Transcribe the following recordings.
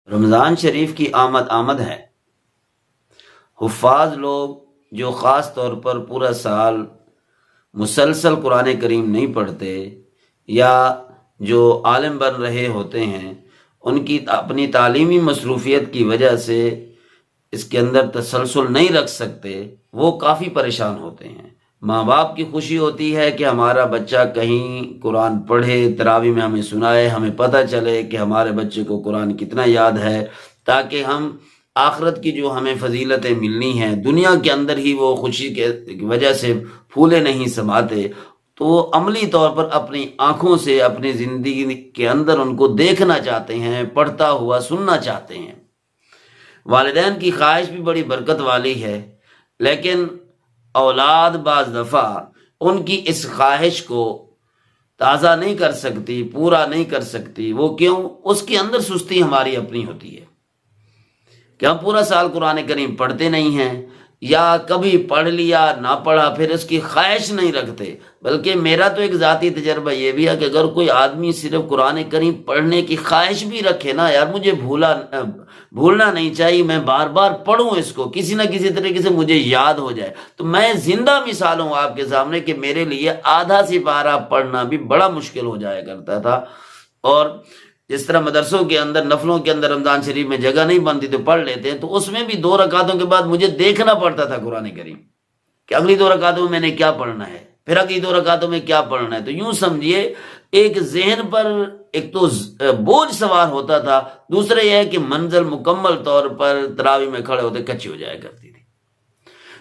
رمضان شریف کی آمد ہے۔ حفاظ لوگ جو خاص طور پر پورا سال مسلسل قرآن کریم نہیں پڑھتے یا جو عالم بن رہے ہوتے ہیں، ان کی اپنی تعلیمی مصروفیت کی وجہ سے اس کے اندر تسلسل نہیں رکھ سکتے، وہ کافی پریشان ہوتے ہیں۔ ماں باپ کی خوشی ہوتی ہے کہ ہمارا بچہ کہیں قرآن پڑھے، تراویح میں ہمیں سنائے، ہمیں پتہ چلے کہ ہمارے بچے کو قرآن کتنا یاد ہے، تاکہ ہم آخرت کی جو ہمیں فضیلتیں ملنی ہیں دنیا کے اندر ہی وہ خوشی کے وجہ سے پھولے نہیں سماتے، تو وہ عملی طور پر اپنی آنکھوں سے اپنی زندگی کے اندر ان کو دیکھنا چاہتے ہیں، پڑھتا ہوا سننا چاہتے ہیں۔ والدین کی خواہش بھی بڑی برکت والی ہے، لیکن اولاد بعض دفعہ ان کی اس خواہش کو تازہ نہیں کر سکتی، پورا نہیں کر سکتی۔ وہ کیوں؟ اس کے اندر سستی ہماری اپنی ہوتی ہے کہ ہم پورا سال قرآن کریم پڑھتے نہیں ہیں، یا کبھی پڑھ لیا نہ پڑھا پھر اس کی خواہش نہیں رکھتے۔ بلکہ میرا تو ایک ذاتی تجربہ یہ بھی ہے کہ اگر کوئی آدمی صرف قرآن کریم پڑھنے کی خواہش بھی رکھے نا، یار مجھے بھولنا نہیں چاہیے، میں بار بار پڑھوں اس کو، کسی نہ کسی طریقے سے مجھے یاد ہو جائے، تو میں زندہ مثال ہوں آپ کے سامنے کہ میرے لیے آدھا سپارہ پڑھنا بھی بڑا مشکل ہو جایا کرتا تھا۔ اور جس طرح مدرسوں کے اندر نفلوں کے اندر رمضان شریف میں جگہ نہیں بنتی تو پڑھ لیتے ہیں، تو اس میں بھی 2 رکعتوں کے بعد مجھے دیکھنا پڑتا تھا قرآن کریم کہ اگلی 2 رکعتوں میں نے کیا پڑھنا ہے، پھر اگلی 2 رکعتوں میں کیا پڑھنا ہے۔ تو یوں سمجھیے ایک ذہن پر ایک تو بوجھ سوار ہوتا تھا، دوسرا یہ ہے کہ منزل مکمل طور پر تراویح میں کھڑے ہوتے کچی ہو جایا کرتی تھی۔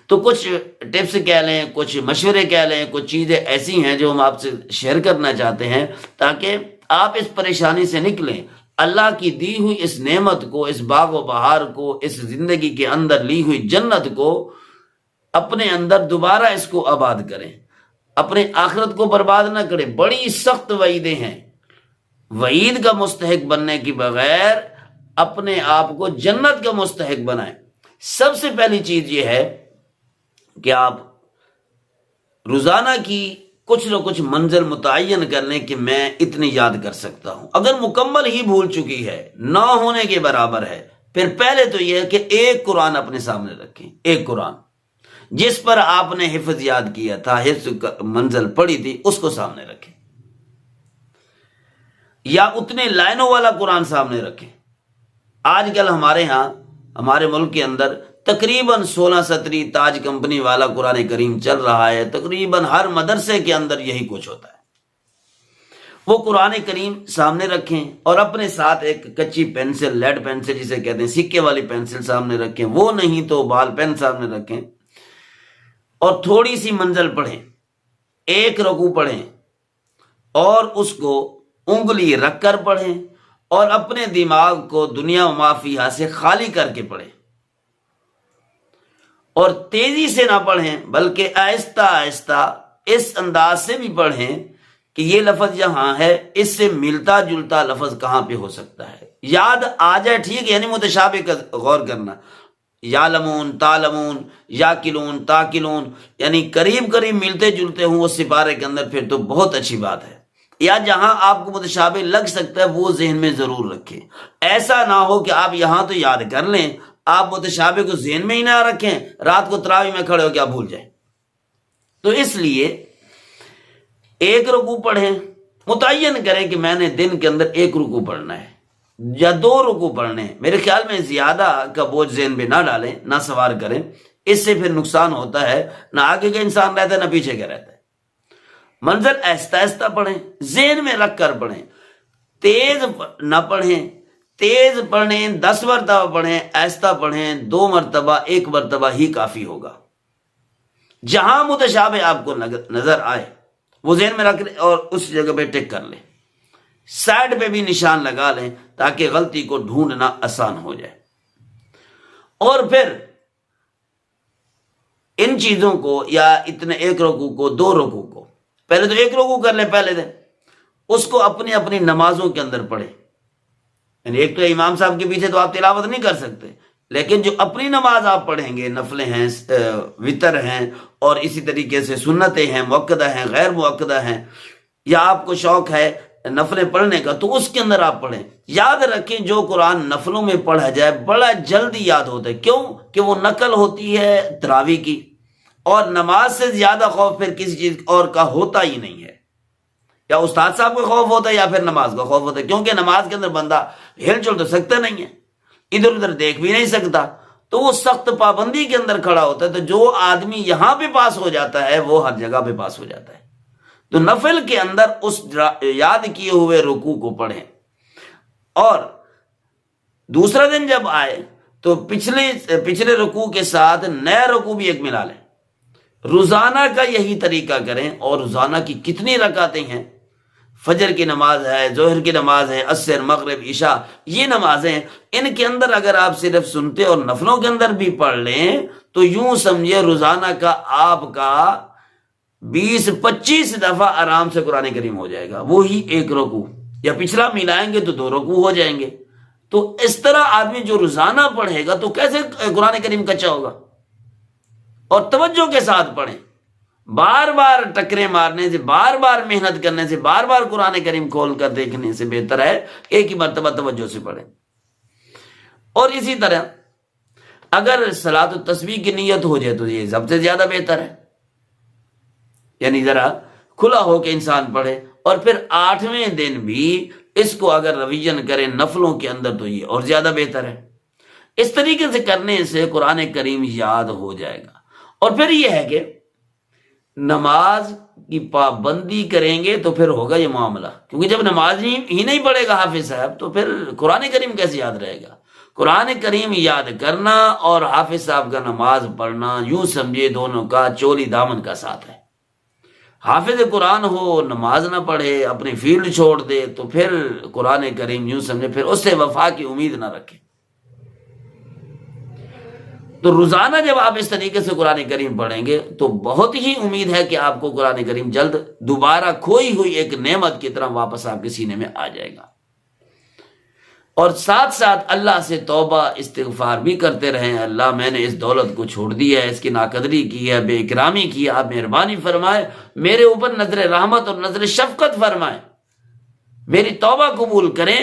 تو کچھ ٹپس کہہ لیں، کچھ مشورے کہہ لیں، کچھ چیزیں ایسی ہیں جو ہم آپ سے شیئر کرنا چاہتے ہیں تاکہ آپ اس پریشانی سے نکلیں، اللہ کی دی ہوئی اس نعمت کو، اس باغ و بہار کو، اس زندگی کے اندر لی ہوئی جنت کو اپنے اندر دوبارہ اس کو آباد کریں، اپنے آخرت کو برباد نہ کریں۔ بڑی سخت وعیدیں ہیں، وعید کا مستحق بننے کی بغیر اپنے آپ کو جنت کا مستحق بنائیں۔ سب سے پہلی چیز یہ ہے کہ آپ روزانہ کی کچھ نہ کچھ منزل متعین کر لیں کہ میں اتنی یاد کر سکتا ہوں۔ اگر مکمل ہی بھول چکی ہے، نہ ہونے کے برابر ہے، پھر پہلے تو یہ ہے کہ ایک قرآن اپنے سامنے رکھیں، ایک قرآن جس پر آپ نے حفظ یاد کیا تھا، حفظ منزل پڑھی تھی، اس کو سامنے رکھیں، یا اتنے لائنوں والا قرآن سامنے رکھیں۔ آج کل ہمارے ہاں، ہمارے ملک کے اندر تقریباً 16 سطری تاج کمپنی والا قرآن کریم چل رہا ہے، تقریباً ہر مدرسے کے اندر یہی کچھ ہوتا ہے۔ وہ قرآن کریم سامنے رکھیں اور اپنے ساتھ ایک کچی پینسل، لیڈ پینسل جسے کہتے ہیں، سکے والی پینسل سامنے رکھیں، وہ نہیں تو بال پین سامنے رکھیں، اور تھوڑی سی منزل پڑھیں، ایک رکوع پڑھیں، اور اس کو انگلی رکھ کر پڑھیں، اور اپنے دماغ کو دنیا و ما فیہا سے خالی کر کے پڑھیں، اور تیزی سے نہ پڑھیں بلکہ آہستہ آہستہ اس انداز سے بھی پڑھیں کہ یہ لفظ یہاں ہے، اس سے ملتا جلتا لفظ کہاں پہ ہو سکتا ہے، یاد آ جائے ٹھیک، یعنی متشابہ کا غور کرنا، یعلمون، تعلمون، یاکلون، تاکلون، یعنی قریب قریب ملتے جلتے ہوں اس سپارے کے اندر، پھر تو بہت اچھی بات ہے۔ یا جہاں آپ کو متشابہ لگ سکتا ہے وہ ذہن میں ضرور رکھیں، ایسا نہ ہو کہ آپ یہاں تو یاد کر لیں، آپ متشابہ کو ذہن میں ہی نہ رکھیں، رات کو تراویح میں کھڑے ہو کے آپ بھول جائیں۔ تو اس لیے ایک رکوع پڑھیں، متعین کریں کہ میں نے دن کے اندر 1 رکوع پڑھنا ہے یا 2 رکوع پڑھنے ہیں۔ میرے خیال میں زیادہ کا بوجھ ذہن میں نہ ڈالیں، نہ سوار کریں، اس سے پھر نقصان ہوتا ہے، نہ آگے کا انسان رہتا ہے نہ پیچھے کا رہتا ہے۔ منزل آہستہ آہستہ پڑھیں، ذہن میں رکھ کر پڑھیں، تیز نہ پڑھیں، تیز پڑھیں 10 مرتبہ پڑھیں، آہستہ پڑھیں 2 مرتبہ، 1 مرتبہ ہی کافی ہوگا۔ جہاں متشابہ آپ کو نظر آئے وہ ذہن میں رکھ لیں اور اس جگہ پہ ٹک کر لیں، سائڈ پہ بھی نشان لگا لیں تاکہ غلطی کو ڈھونڈنا آسان ہو جائے۔ اور پھر ان چیزوں کو، یا اتنے 1 رکوع کو، 2 رکوع کو، پہلے تو 1 رکوع کر لیں پہلے دن، اس کو اپنی اپنی نمازوں کے اندر پڑھیں۔ یعنی ایک تو امام صاحب کے پیچھے تو آپ تلاوت نہیں کر سکتے، لیکن جو اپنی نماز آپ پڑھیں گے، نفلیں ہیں، وتر ہیں، اور اسی طریقے سے سنتیں ہیں، مؤکدہ ہیں، غیر مؤکدہ ہیں، یا آپ کو شوق ہے نفلیں پڑھنے کا تو اس کے اندر آپ پڑھیں. یاد رکھیں جو قرآن نفلوں میں پڑھا جائے بڑا جلدی یاد ہوتا ہے. کیوں؟ کہ وہ نقل ہوتی ہے تراویح کی، اور نماز سے زیادہ خوف پھر کسی چیز اور کا ہوتا ہی نہیں ہے. یا استاد صاحب کا خوف ہوتا ہے یا پھر نماز کا خوف ہوتا ہے، کیونکہ نماز کے اندر بندہ ہل چل تو سکتا نہیں ہے، ادھر ادھر دیکھ بھی نہیں سکتا، تو وہ سخت پابندی کے اندر کھڑا ہوتا ہے. تو جو آدمی یہاں پہ پاس ہو جاتا ہے وہ ہر جگہ پہ پاس ہو جاتا ہے. تو نفل کے اندر اس یاد کیے ہوئے رکوع کو پڑھیں، اور دوسرا دن جب آئے تو پچھلے رکوع کے ساتھ نیا رکوع بھی ایک ملا لیں. روزانہ کا یہی طریقہ کریں. اور روزانہ کی کتنی رکعتیں ہیں؟ فجر کی نماز ہے، ظہر کی نماز ہے، عصر، مغرب، عشاء، یہ نمازیں، ان کے اندر اگر آپ صرف سنتے اور نفلوں کے اندر بھی پڑھ لیں تو یوں سمجھے روزانہ کا آپ کا 20-25 دفعہ آرام سے قرآن کریم ہو جائے گا. وہی ایک رکوع، یا پچھلا ملائیں گے تو 2 رکوع ہو جائیں گے. تو اس طرح آدمی جو روزانہ پڑھے گا تو کیسے قرآن کریم کچا ہوگا؟ اور توجہ کے ساتھ پڑھیں. بار بار ٹکرے مارنے سے، بار بار محنت کرنے سے، بار بار قرآن کریم کھول کر دیکھنے سے بہتر ہے ایک ہی مرتبہ توجہ سے پڑھیں. اور اسی طرح اگر صلاۃ التسبیح کی نیت ہو جائے تو یہ سب سے زیادہ بہتر ہے، یعنی ذرا کھلا ہو کے انسان پڑھے. اور پھر 8ویں دن بھی اس کو اگر ریویژن کریں نفلوں کے اندر تو یہ اور زیادہ بہتر ہے. اس طریقے سے کرنے سے قرآن کریم یاد ہو جائے گا. اور پھر یہ ہے کہ نماز کی پابندی کریں گے تو پھر ہوگا یہ معاملہ، کیونکہ جب نماز ہی نہیں پڑھے گا حافظ صاحب تو پھر قرآن کریم کیسے یاد رہے گا؟ قرآن کریم یاد کرنا اور حافظ صاحب کا نماز پڑھنا یوں سمجھے دونوں کا چولی دامن کا ساتھ ہے. حافظ قرآن ہو، نماز نہ پڑھے، اپنی فیلڈ چھوڑ دے تو پھر قرآن کریم یوں سمجھے پھر اس سے وفا کی امید نہ رکھے. تو روزانہ جب آپ اس طریقے سے قرآن کریم پڑھیں گے تو بہت ہی امید ہے کہ آپ کو قرآن کریم جلد دوبارہ کھوئی ہوئی ایک نعمت کی طرح واپس آپ کے سینے میں آ جائے گا. اور ساتھ ساتھ اللہ سے توبہ استغفار بھی کرتے رہیں. اللہ میں نے اس دولت کو چھوڑ دیا ہے، اس کی ناقدری کی ہے، بے اکرامی کی ہے، آپ مہربانی فرمائے، میرے اوپر نظر رحمت اور نظر شفقت فرمائے، میری توبہ قبول کریں،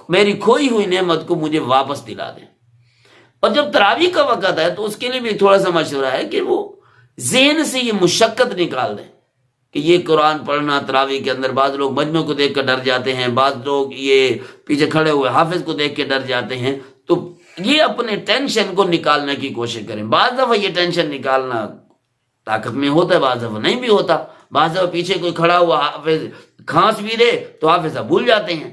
میری کھوئی ہوئی نعمت کو مجھے واپس دلا دیں. اور جب تراویح کا وقت ہے تو اس کے لیے بھی تھوڑا سا مشورہ ہے کہ وہ ذہن سے یہ مشقت نکال دیں کہ یہ قرآن پڑھنا تراویح کے اندر. بعض لوگ مجمع کو دیکھ کر ڈر جاتے ہیں، بعض لوگ یہ پیچھے کھڑے ہوئے حافظ کو دیکھ کے ڈر جاتے ہیں. تو یہ اپنے ٹینشن کو نکالنے کی کوشش کریں. بعض دفعہ یہ ٹینشن نکالنا طاقت میں ہوتا ہے، بعض دفعہ نہیں بھی ہوتا. بعض دفعہ پیچھے کوئی کھڑا ہوا حافظ کھانس بھی دے تو حافظ بھول جاتے ہیں،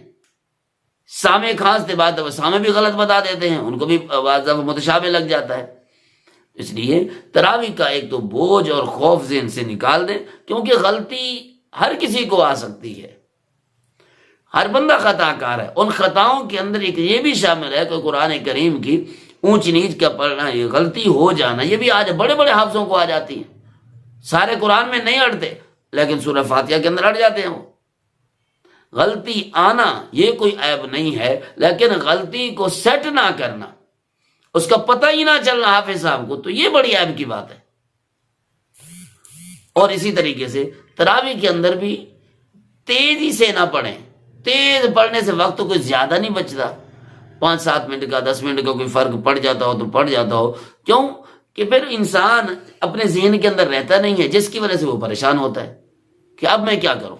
سامے کھانس دے بعد دفعہ سامے بھی غلط بتا دیتے ہیں، ان کو بھی بعض دفعہ متشابہ لگ جاتا ہے. اس لیے تراویح کا ایک تو بوجھ اور خوف ذہن سے نکال دیں، کیونکہ غلطی ہر کسی کو آ سکتی ہے، ہر بندہ خطا کار ہے. ان خطاؤں کے اندر ایک یہ بھی شامل ہے کہ قرآن کریم کی اونچ نیچ کا پڑھنا، یہ غلطی ہو جانا، یہ بھی آج بڑے بڑے حافظوں کو آ جاتی ہے. سارے قرآن میں نہیں اڑتے لیکن سورہ فاتحہ کے اندر اڑ جاتے ہیں. وہ غلطی آنا یہ کوئی عیب نہیں ہے، لیکن غلطی کو سیٹ نہ کرنا، اس کا پتہ ہی نہ چلنا حافظ صاحب کو، تو یہ بڑی عیب کی بات ہے. اور اسی طریقے سے تراویح کے اندر بھی تیزی سے نہ پڑھیں. تیز پڑھنے سے وقت تو کوئی زیادہ نہیں بچتا، 5-7 منٹ کا 10 منٹ کا کوئی فرق پڑ جاتا ہو تو پڑ جاتا ہو. کیوں کہ پھر انسان اپنے ذہن کے اندر رہتا نہیں ہے، جس کی وجہ سے وہ پریشان ہوتا ہے کہ اب میں کیا کروں.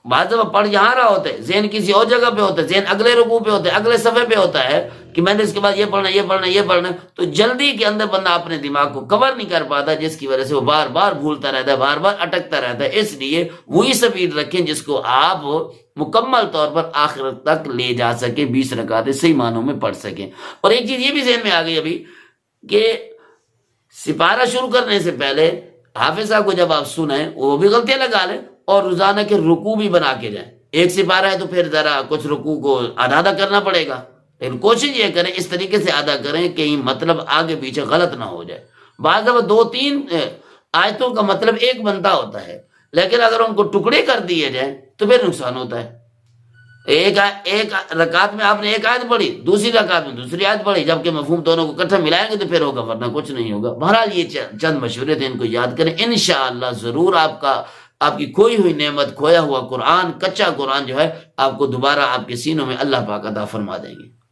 بعض دفعہ پڑھ یہاں رہا ہوتا ہے، ذہن کسی اور جگہ پہ ہوتا ہے، ذہن اگلے رکوع پہ ہوتا ہے، اگلے صفحے پہ ہوتا ہے کہ میں نے اس کے بعد یہ پڑھنا یہ پڑھنا یہ پڑھنا. تو جلدی کے اندر بندہ اپنے دماغ کو کور نہیں کر پاتا، جس کی وجہ سے وہ بار بار بھولتا رہتا ہے، بار بار اٹکتا رہتا ہے. اس لیے وہی سپیڈ رکھیں جس کو آپ مکمل طور پر آخر تک لے جا سکیں، 20 رکعتیں صحیح معنوں میں پڑھ سکیں. اور ایک چیز یہ بھی ذہن میں آ گئی ابھی کہ سپارہ شروع کرنے سے پہلے حافظ صاحب کو جب آپ سنیں وہ بھی غلطیاں لگا لیں اور روزانہ کے رکوع بھی بنا کے جائیں. ایک سپارہ ہے تو پھر ذرا کچھ رکوع کو آدھا کرنا پڑے گا، لیکن کوشش یہ کریں اس طریقے سے ادا کریں کہ مطلب آگے پیچھے غلط نہ ہو جائے. بعض دفعہ 2-3 آیتوں کا مطلب ایک بنتا ہوتا ہے، لیکن اگر ان کو ٹکڑے کر دیے جائیں تو پھر نقصان ہوتا ہے. ایک رکعت میں آپ نے ایک آیت پڑھی، دوسری رکعت میں دوسری آیت پڑھی، جبکہ مفہوم دونوں کو اکٹھا ملائیں گے تو پھر ہوگا، ورنہ کچھ نہیں ہوگا. بہرحال یہ چند مشورے تھے، ان کو یاد کریں، انشاءاللہ ضرور آپ کا آپ کی کھوئی ہوئی نعمت، کھویا ہوا قرآن، کچا قرآن جو ہے آپ کو دوبارہ آپ کے سینوں میں اللہ پاک عطا فرما دیں گے۔